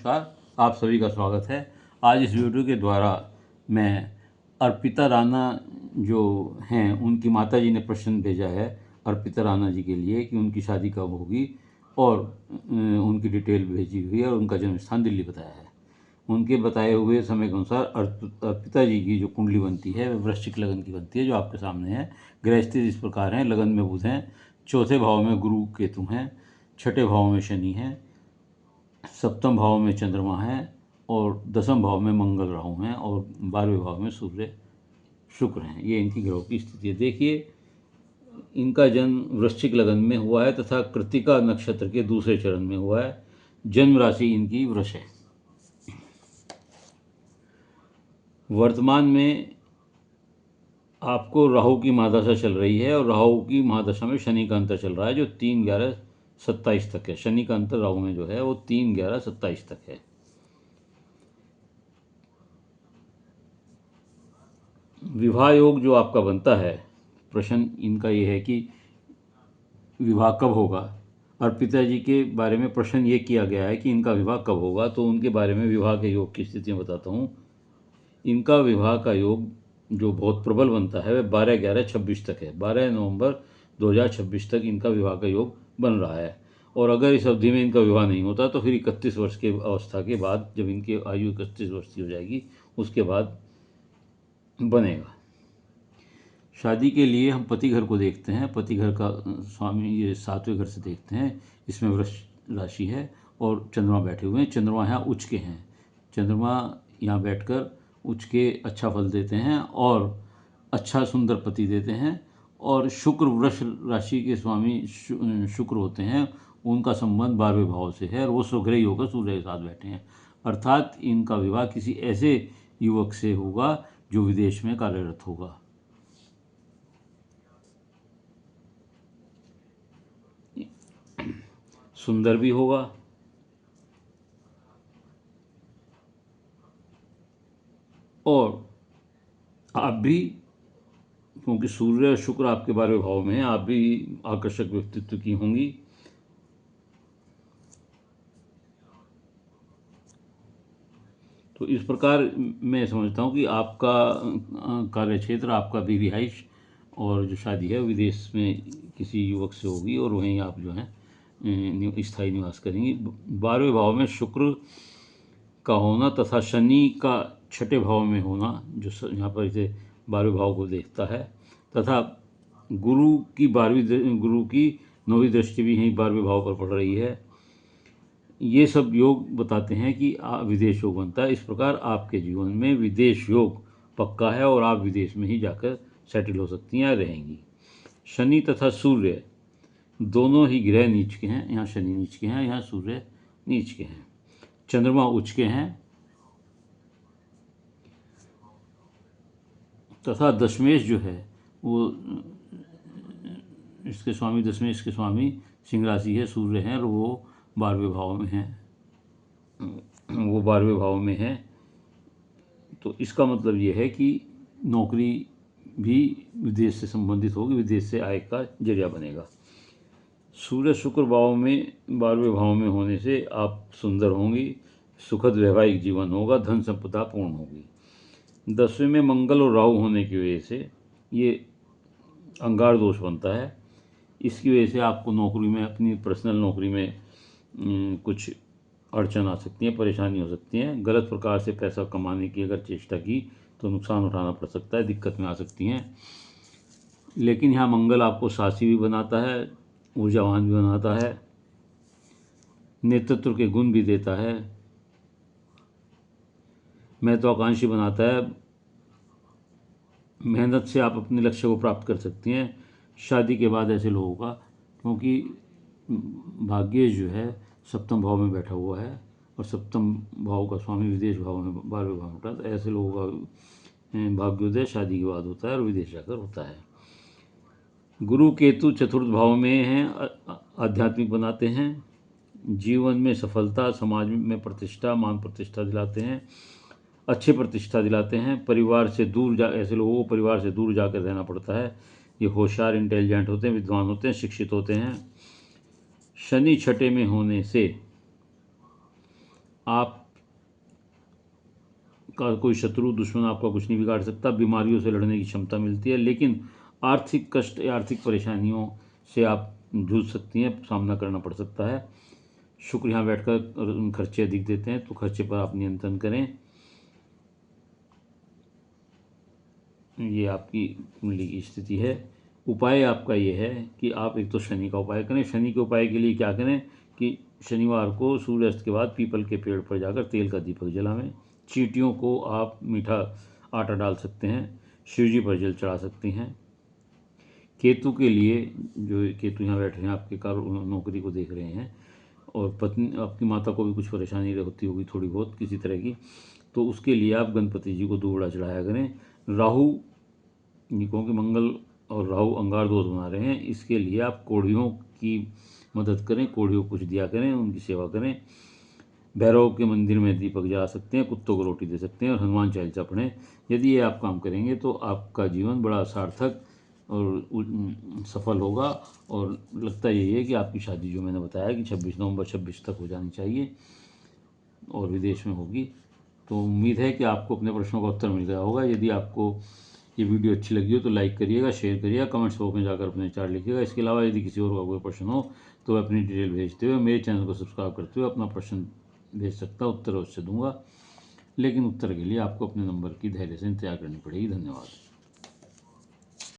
नमस्कार, आप सभी का स्वागत है। आज इस वीडियो के द्वारा मैं अर्पिता राणा जो हैं उनकी माताजी ने प्रश्न भेजा है अर्पिता राणा जी के लिए कि उनकी शादी कब होगी और उनकी डिटेल भेजी हुई है और उनका जन्म स्थान दिल्ली बताया है। उनके बताए हुए समय के अनुसार अर्पिता जी की जो कुंडली बनती है वह वृश्चिक लगन की बनती है, जो आपके सामने है। ग्रह स्थिति इस प्रकार हैं: लगन में बुध हैं, चौथे भाव में गुरु केतु हैं, छठे भाव में शनि हैं, सप्तम भाव में चंद्रमा है और दसम भाव में मंगल राहु हैं और 12वें भाव में सूर्य शुक्र हैं। ये इनकी ग्रहों की स्थिति है। देखिए, इनका जन्म वृश्चिक लगन में हुआ है तथा कृत्तिका नक्षत्र के दूसरे चरण में हुआ है। जन्म राशि इनकी वृष है। वर्तमान में आपको राहु की महादशा चल रही है और राहु की महादशा में शनि का अंतर चल रहा है, जो 3-11-27 तक है। शनि का अंतर राहु में जो है वो 3-11-27 तक है। विवाह योग जो आपका बनता है, प्रश्न इनका ये है कि विवाह कब होगा। अर्पिता जी के बारे में प्रश्न ये किया गया है कि इनका विवाह कब होगा, तो उनके बारे में विवाह के योग की स्थितियाँ बताता हूँ। इनका विवाह का योग जो बहुत प्रबल बनता है वह 12-11-26 तक है। 12 नवंबर 2026 तक इनका विवाह का योग बन रहा है। और अगर इस अवधि में इनका विवाह नहीं होता तो फिर 31 वर्ष के अवस्था के बाद, जब इनकी आयु 31 वर्ष की हो जाएगी, उसके बाद बनेगा। शादी के लिए हम पति घर को देखते हैं। पति घर का स्वामी ये 7वें घर से देखते हैं। इसमें वृष राशि है और चंद्रमा बैठे हुए हैं। चंद्रमा यहाँ उच्च के हैं। चंद्रमा यहाँ बैठकर उच्च के अच्छा फल देते हैं और अच्छा सुंदर पति देते हैं। और शुक्र वृष राशि के स्वामी शुक्र होते हैं, उनका संबंध 12वें भाव से है और वो स्वग्रही होकर सूर्य के साथ बैठे हैं। अर्थात इनका विवाह किसी ऐसे युवक से होगा जो विदेश में कार्यरत होगा। सुंदर भी होगा और आप भी, क्योंकि सूर्य और शुक्र आपके 12वें भाव में हैं, आप भी आकर्षक व्यक्तित्व की होंगी। तो इस प्रकार मैं समझता हूँ कि आपका कार्य क्षेत्र, आपका भी रिहाइश और जो शादी है विदेश में किसी युवक से होगी और वहीं आप जो है स्थायी निवास करेंगी। 12वें भाव में शुक्र का होना तथा शनि का छठे भाव में होना, जो यहाँ पर इसे 12वें भाव को देखता है, तथा गुरु की 9वीं दृष्टि भी यहीं 12वें भाव पर पड़ रही है। ये सब योग बताते हैं कि विदेश योग बनता है। इस प्रकार आपके जीवन में विदेश योग पक्का है और आप विदेश में ही जाकर सेटल हो सकती हैं या रहेंगी। शनि तथा सूर्य दोनों ही ग्रह नीच के हैं। यहाँ शनि नीच के हैं, यहाँ सूर्य नीच के हैं। चंद्रमा उच्च के हैं तथा दशमेश जो है वो इसके स्वामी, दशमेश के स्वामी सिंह राशि है, सूर्य हैं और वो 12वें भाव में हैं। वो 12वें भाव में है, तो इसका मतलब ये है कि नौकरी भी विदेश से संबंधित होगी, विदेश से आय का जरिया बनेगा। सूर्य शुक्र भाव में 12वें भाव में होने से आप सुंदर होंगी, सुखद वैवाहिक जीवन होगा, धन संपदा पूर्ण होगी। 10वें में मंगल और राहु होने की वजह से ये अंगार दोष बनता है। इसकी वजह से आपको नौकरी में, अपनी पर्सनल नौकरी में कुछ अड़चन आ सकती है, परेशानी हो सकती है। गलत प्रकार से पैसा कमाने की अगर चेष्टा की तो नुकसान उठाना पड़ सकता है, दिक्कत में आ सकती हैं। लेकिन यहाँ मंगल आपको साहसी भी बनाता है, ऊर्जावान भी बनाता है, नेतृत्व के गुण भी देता है, महत्वाकांक्षी बनाता है। मेहनत से आप अपने लक्ष्य को प्राप्त कर सकती हैं। शादी के बाद ऐसे लोगों का, क्योंकि भाग्य जो है सप्तम भाव में बैठा हुआ है और सप्तम भाव का स्वामी विदेश भाव में 12वें भाव में बैठा, तो ऐसे लोगों का भाग्योदय शादी के बाद होता है और विदेश जाकर होता है। गुरु केतु चतुर्थ भाव में हैं, आध्यात्मिक बनाते हैं, जीवन में सफलता, समाज में प्रतिष्ठा, मान प्रतिष्ठा दिलाते हैं, अच्छी प्रतिष्ठा दिलाते हैं। परिवार से दूर ऐसे लोगों को परिवार से दूर जाकर रहना पड़ता है। ये होशियार, इंटेलिजेंट होते हैं, विद्वान होते हैं, शिक्षित होते हैं। शनि छठे में होने से आप का कोई शत्रु दुश्मन आपका कुछ नहीं बिगाड़ सकता, बीमारियों से लड़ने की क्षमता मिलती है, लेकिन आर्थिक कष्ट या आर्थिक परेशानियों से आप जूझ सकती हैं, सामना करना पड़ सकता है। शुक्र यहाँ बैठकर खर्चे अधिक देते हैं, तो खर्चे पर आप नियंत्रण करें। ये आपकी कुंडली की स्थिति है। उपाय आपका ये है कि आप एक तो शनि का उपाय करें। शनि के उपाय के लिए क्या करें कि शनिवार को सूर्यास्त के बाद पीपल के पेड़ पर जाकर तेल का दीपक जलावें। चींटियों को आप मीठा आटा डाल सकते हैं, शिव जी पर जल चढ़ा सकती हैं। केतु के लिए, जो केतु यहाँ बैठ रहे हैं आपके नौकरी को देख रहे हैं, और पत्नी आपकी माता को भी कुछ परेशानी होती होगी थोड़ी बहुत किसी तरह की, तो उसके लिए आप गणपति जी को दूबड़ा चढ़ाया करें। राहु, क्योंकि मंगल और राहु अंगार दोष बना रहे हैं, इसके लिए आप कोढ़ियों की मदद करें, कोढ़ियों को कुछ दिया करें, उनकी सेवा करें। भैरव के मंदिर में दीपक जला सकते हैं, कुत्तों को रोटी दे सकते हैं और हनुमान चालीसा पढ़ें। यदि ये आप काम करेंगे तो आपका जीवन बड़ा सार्थक और सफल होगा। और लगता यही है कि आपकी शादी, जो मैंने बताया कि 26 नवंबर 26 तक हो जानी चाहिए और विदेश में होगी। तो उम्मीद है कि आपको अपने प्रश्नों का उत्तर मिल गया होगा। यदि आपको ये वीडियो अच्छी लगी हो तो लाइक करिएगा, शेयर करिएगा, कमेंट्स बॉक्स में जाकर अपने विचार लिखिएगा। इसके अलावा यदि किसी और का कोई प्रश्न हो तो वह अपनी डिटेल भेजते हुए मेरे चैनल को सब्सक्राइब करते हुए अपना प्रश्न भेज सकता, उत्तर अवश्य दूंगा। लेकिन उत्तर के लिए आपको अपने नंबर की धैर्य से इंतजार करनी पड़ेगी। धन्यवाद।